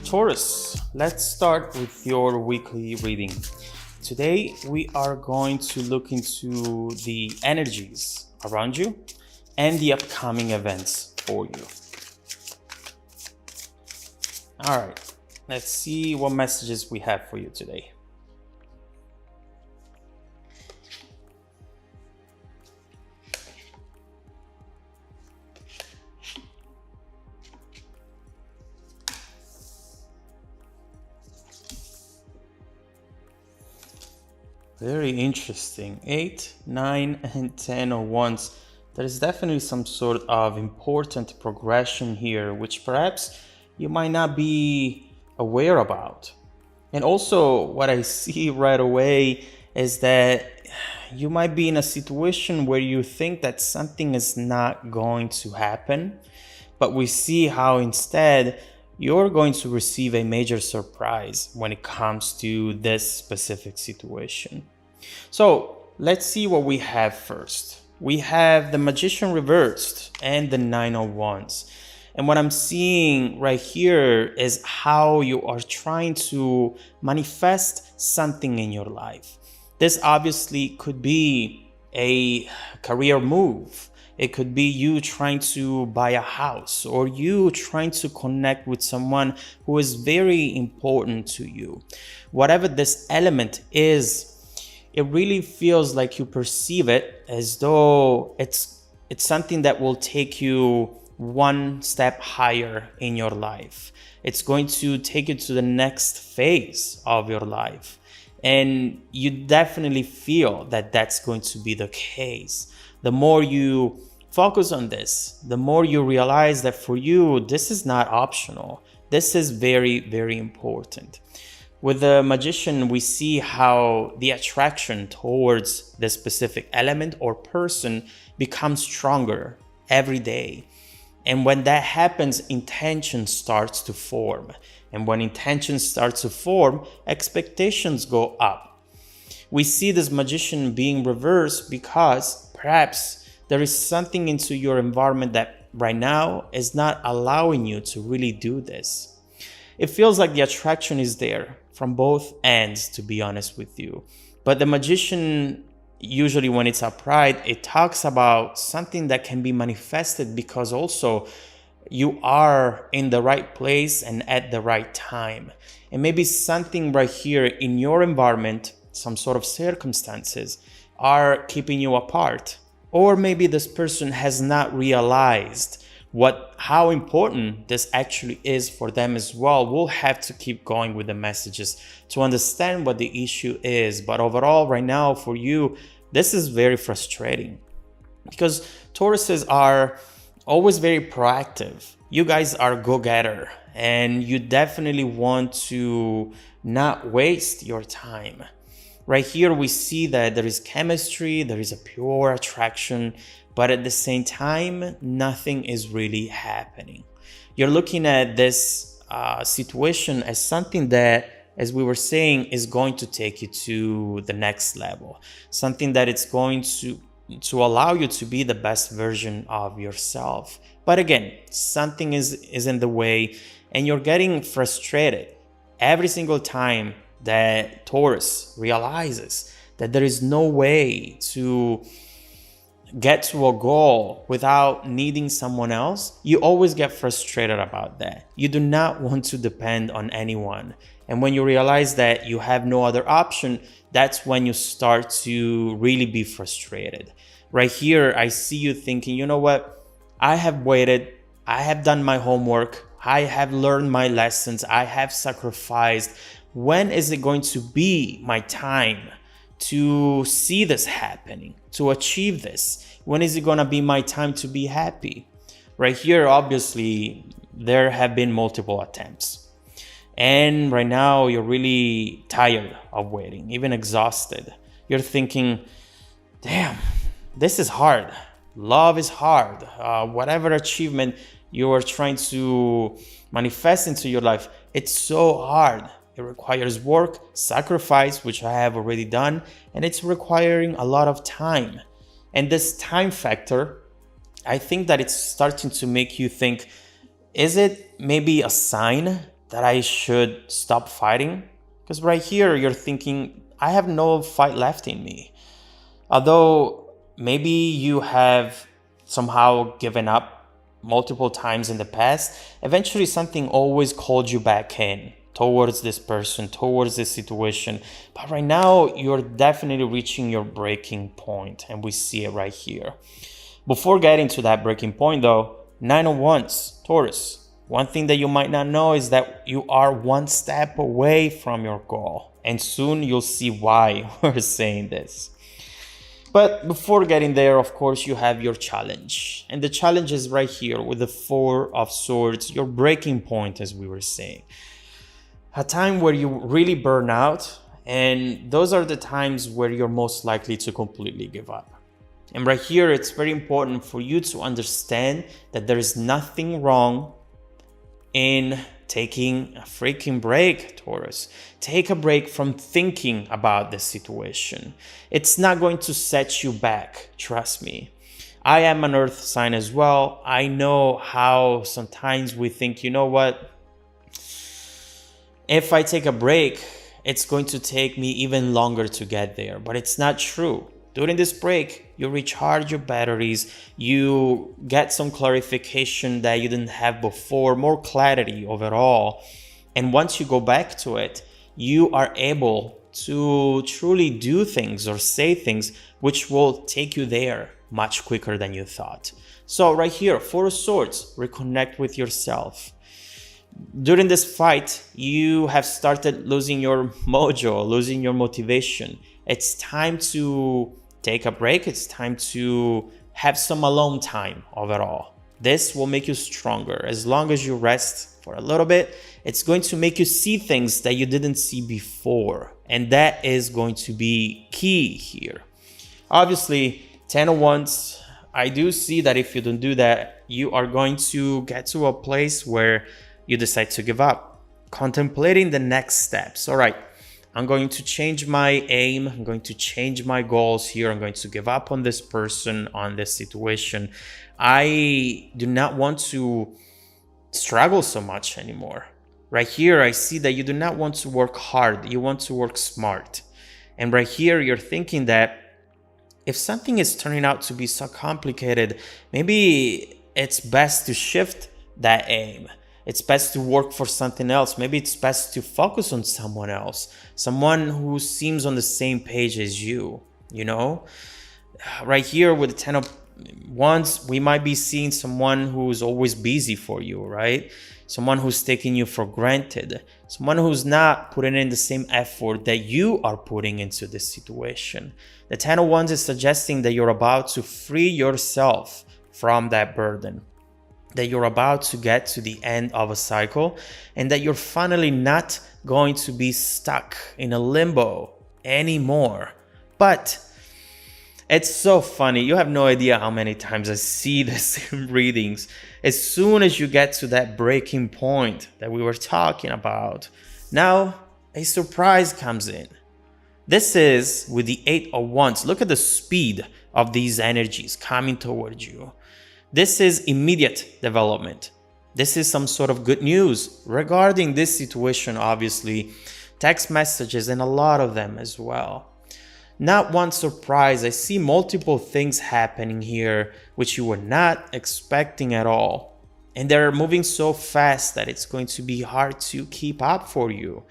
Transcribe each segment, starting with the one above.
Taurus, let's start with your weekly reading. Today, we are going to look into the energies around you and the upcoming events for you. All right, let's see what messages we have for you today. Very interesting. 8, 9, and 10 of Wands. There is definitely some sort of important progression here, which perhaps you might not be aware about. And also, what I see right away is that you might be in a situation where you think that something is not going to happen, but we see how instead you're going to receive a major surprise when it comes to this specific situation. So let's see what we have first. We have the Magician reversed and the 9 of Wands. And what I'm seeing right here is how you are trying to manifest something in your life. This obviously could be a career move. It could be you trying to buy a house, or you trying to connect with someone who is very important to you. Whatever this element is, it really feels like you perceive it as though it's something that will take you one step higher in your life. It's going to take you to the next phase of your life. And you definitely feel that that's going to be the case. The more you focus on this, the more you realize that for you, this is not optional. This is very, very important. With the Magician, we see how the attraction towards the specific element or person becomes stronger every day. And when that happens, intention starts to form. And when intention starts to form, expectations go up. We see this Magician being reversed because perhaps there is something into your environment that right now is not allowing you to really do this. It feels like the attraction is there from both ends, to be honest with you. But the Magician, usually when it's upright, it talks about something that can be manifested because also you are in the right place and at the right time. And maybe something right here in your environment, some sort of circumstances are keeping you apart. Or maybe this person has not realized how important this actually is for them as well. We'll have to keep going with the messages to understand what the issue is. But overall, right now for you, this is very frustrating because Tauruses are always very proactive. You guys are go-getter and you definitely want to not waste your time. Right here, we see that there is chemistry, there is a pure attraction, but at the same time, nothing is really happening. You're looking at this situation as something that, as we were saying, is going to take you to the next level. Something that it's going to allow you to be the best version of yourself. But again, something is in the way and you're getting frustrated every single time that Taurus realizes that there is no way to get to a goal without needing someone else. You always get frustrated about that. You do not want to depend on anyone. And when you realize that you have no other option, that's when you start to really be frustrated. Right here, I see you thinking, you know what? I have waited. I have done my homework. I have learned my lessons. I have sacrificed. When is it going to be my time to see this happening, to achieve this? When is it going to be my time to be happy? Right here, obviously, there have been multiple attempts. And right now, you're really tired of waiting, even exhausted. You're thinking, damn, this is hard. Love is hard. Whatever achievement you are trying to manifest into your life, it's so hard. It requires work, sacrifice, which I have already done, and it's requiring a lot of time. And this time factor, I think that it's starting to make you think, is it maybe a sign that I should stop fighting? Because right here you're thinking, I have no fight left in me. Although maybe you have somehow given up multiple times in the past, eventually something always called you back in towards this person, towards this situation. But right now, you're definitely reaching your breaking point, and we see it right here. Before getting to that breaking point, though, 9 of Wands, Taurus. One thing that you might not know is that you are one step away from your goal. And soon you'll see why we're saying this. But before getting there, of course, you have your challenge. And the challenge is right here with the 4 of Swords, your breaking point, as we were saying. A time where you really burn out, and those are the times where you're most likely to completely give up. And right here, it's very important for you to understand that there is nothing wrong in taking a freaking break, Taurus. Take a break from thinking about the situation. It's not going to set you back, trust me. I am an earth sign as well. I know how sometimes we think, you know what? If I take a break, it's going to take me even longer to get there, but it's not true. During this break, you recharge your batteries, you get some clarification that you didn't have before, more clarity overall. And once you go back to it, you are able to truly do things or say things which will take you there much quicker than you thought. So right here, 4 of Swords, reconnect with yourself. During this fight, you have started losing your mojo, losing your motivation. It's time to take a break. It's time to have some alone time overall. This will make you stronger. As long as you rest for a little bit, it's going to make you see things that you didn't see before. And that is going to be key here. Obviously, 10 of Wands, I do see that if you don't do that, you are going to get to a place where you decide to give up. Contemplating the next steps. All right, I'm going to change my aim. I'm going to change my goals here. I'm going to give up on this person, on this situation. I do not want to struggle so much anymore. Right here, I see that you do not want to work hard. You want to work smart. And right here, you're thinking that if something is turning out to be so complicated, maybe it's best to shift that aim. It's best to work for something else. Maybe it's best to focus on someone else, someone who seems on the same page as you, you know? Right here with the 10 of Wands, we might be seeing someone who's always busy for you, right? Someone who's taking you for granted, someone who's not putting in the same effort that you are putting into this situation. The 10 of Wands is suggesting that you're about to free yourself from that burden, that you're about to get to the end of a cycle, and that you're finally not going to be stuck in a limbo anymore. But it's so funny. You have no idea how many times I see this in readings. As soon as you get to that breaking point that we were talking about, now a surprise comes in. This is with the 8 of Wands. Look at the speed of these energies coming towards you. This is immediate development. This is some sort of good news regarding this situation, obviously. Text messages and a lot of them as well. Not one surprise. I see multiple things happening here which you were not expecting at all. And they're moving so fast that it's going to be hard to keep up for you.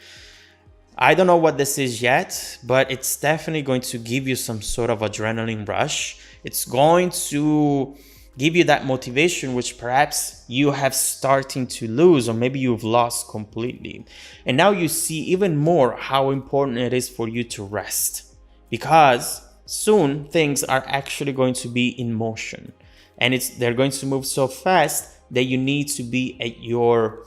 I don't know what this is yet, but it's definitely going to give you some sort of adrenaline rush. It's going to give you that motivation which perhaps you have starting to lose, or maybe you've lost completely. And now you see even more how important it is for you to rest, because soon things are actually going to be in motion, and they're going to move so fast that you need to be at your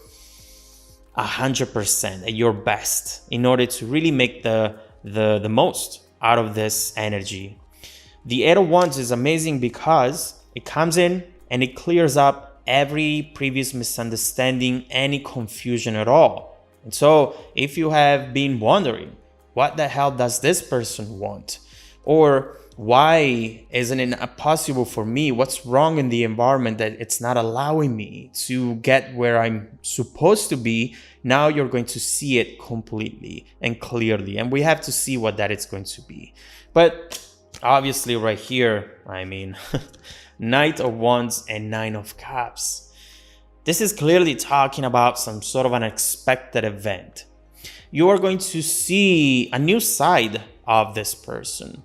100%, at your best, in order to really make the most out of this energy. The 8 of Wands is amazing because it comes in and it clears up every previous misunderstanding, any confusion at all. And so if you have been wondering, what the hell does this person want? Or Why isn't it possible for me? What's wrong in the environment that it's not allowing me to get where I'm supposed to be? Now you're going to see it completely and clearly, and we have to see what that is going to be. But obviously right here, I mean, Knight of Wands and Nine of Cups. This is clearly talking about some sort of unexpected event. You are going to see a new side of this person.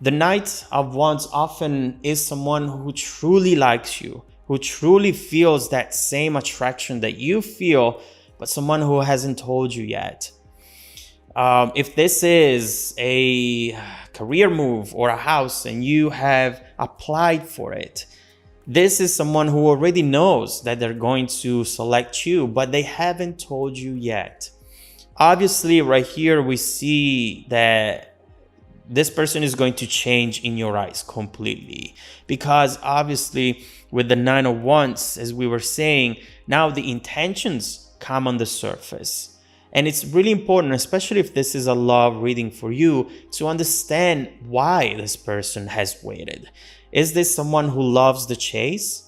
The Knight of Wands often is someone who truly likes you, who truly feels that same attraction that you feel, but someone who hasn't told you yet. If this is a career move or a house and you have applied for it, this is someone who already knows that they're going to select you, but they haven't told you yet. Obviously, right here, we see that this person is going to change in your eyes completely, because obviously with the Nine of Wands, as we were saying, now the intentions come on the surface. And it's really important, especially if this is a love reading for you, to understand why this person has waited. Is this someone who loves the chase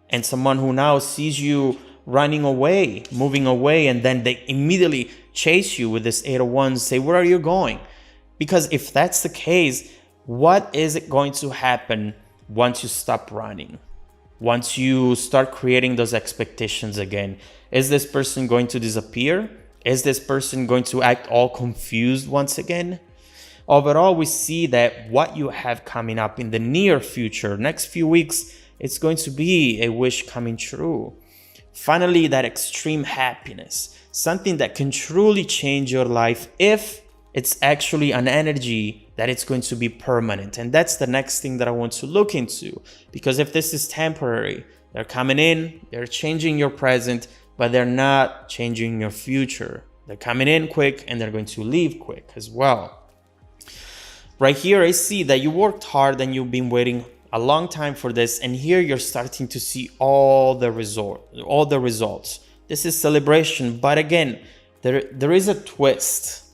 and someone who now sees you running away, moving away, and then they immediately chase you with this Eight of Wands, say, where are you going? Because if that's the case, what is it going to happen once you stop running? Once you start creating those expectations again? Is this person going to disappear? Is this person going to act all confused once again? Overall, we see that what you have coming up in the near future, next few weeks, it's going to be a wish coming true. Finally, that extreme happiness, something that can truly change your life if it's actually an energy that it's going to be permanent. And that's the next thing that I want to look into. Because if this is temporary, they're coming in, they're changing your present, but they're not changing your future. They're coming in quick and they're going to leave quick as well. Right here, I see that you worked hard and you've been waiting a long time for this. And here you're starting to see all the results. This is celebration. But again, there is a twist.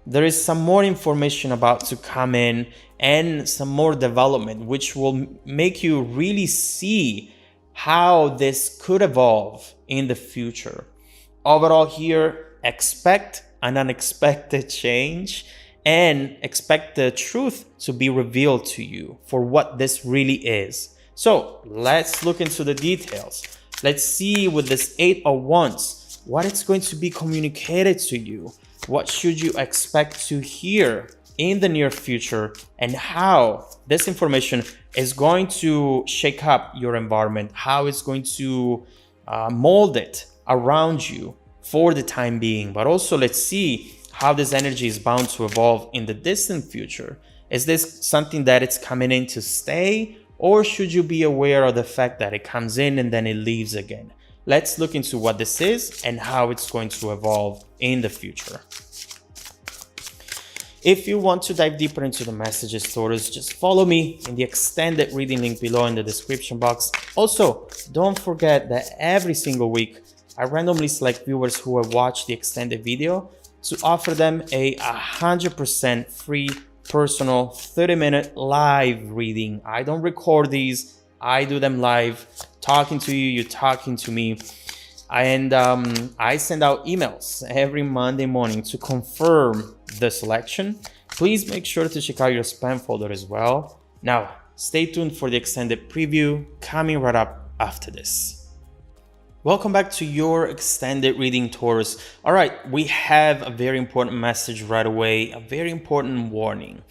There is some more information about to come in and some more development, which will make you really see how this could evolve in the future. Overall here, expect an unexpected change and expect the truth to be revealed to you for what this really is. So let's look into the details. Let's see with this Eight of Wands, what it's going to be communicated to you. What should you expect to hear in the near future, and how this information is going to shake up your environment, how it's going to mold it around you for the time being. But also let's see how this energy is bound to evolve in the distant future. Is this something that it's coming in to stay, or should you be aware of the fact that it comes in and then it leaves again? Let's look into what this is and how it's going to evolve in the future. If you want to dive deeper into the messages, Taurus, just follow me in the extended reading link below in the description box. Also, don't forget that every single week, I randomly select viewers who have watched the extended video to offer them a 100% free personal 30-minute live reading. I don't record these, I do them live, talking to you, you're talking to me. And I send out emails every Monday morning to confirm the selection. Please make sure to check out your spam folder as well. Now, stay tuned for the extended preview coming right up after this. Welcome back to your extended reading, Taurus. All right, we have a very important message right away, a very important warning.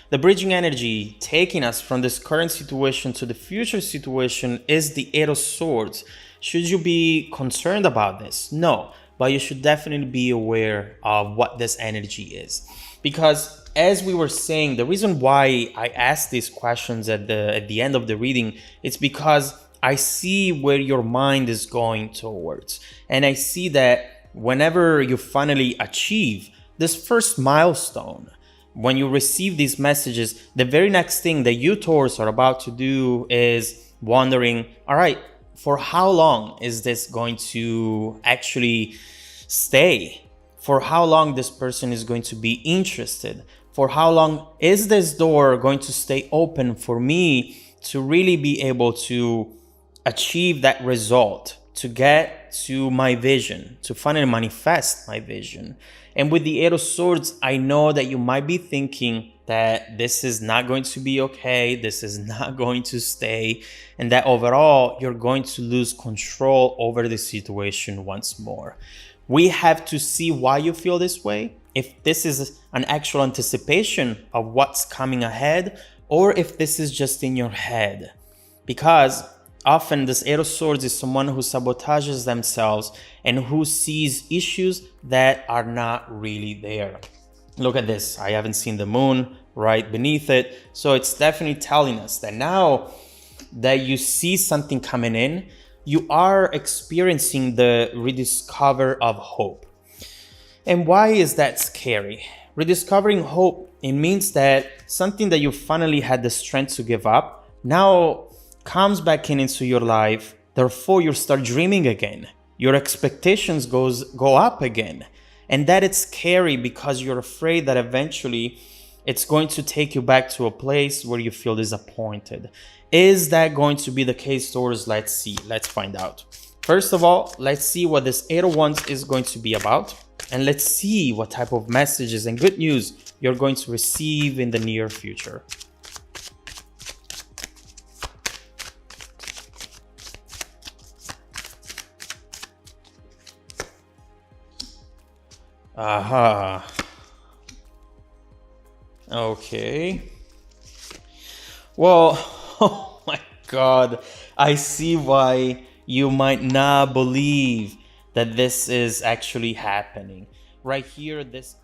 The bridging energy taking us from this current situation to the future situation is the Eight of Swords. Should you be concerned about this? No, but you should definitely be aware of what this energy is. Because as we were saying, the reason why I asked these questions at the end of the reading, it's because I see where your mind is going towards. And I see that whenever you finally achieve this first milestone, when you receive these messages, the very next thing that you, Taurus, are about to do is wondering, all right, for how long is this going to actually stay? For how long this person is going to be interested? For how long is this door going to stay open for me to really be able to achieve that result, to get to my vision, to finally manifest my vision? And with the Eight of Swords, I know that you might be thinking that this is not going to be okay, this is not going to stay, and that overall you're going to lose control over the situation once more. We have to see why you feel this way, if this is an actual anticipation of what's coming ahead, or if this is just in your head. Because often this Eight of Swords is someone who sabotages themselves and who sees issues that are not really there. Look at this. I haven't seen the moon right beneath it. So it's definitely telling us that now that you see something coming in, you are experiencing the rediscover of hope. And why is that scary? Rediscovering hope, it means that something that you finally had the strength to give up now comes back into your life. Therefore, you start dreaming again. Your expectations go up again. And that it's scary because you're afraid that eventually it's going to take you back to a place where you feel disappointed. Is that going to be the case, Taurus? Let's see. Let's find out. First of all, let's see what this Eight of Wands is going to be about. And let's see what type of messages and good news you're going to receive in the near future. Aha. Okay. Well, oh my God. I see why you might not believe that this is actually happening. Right here, this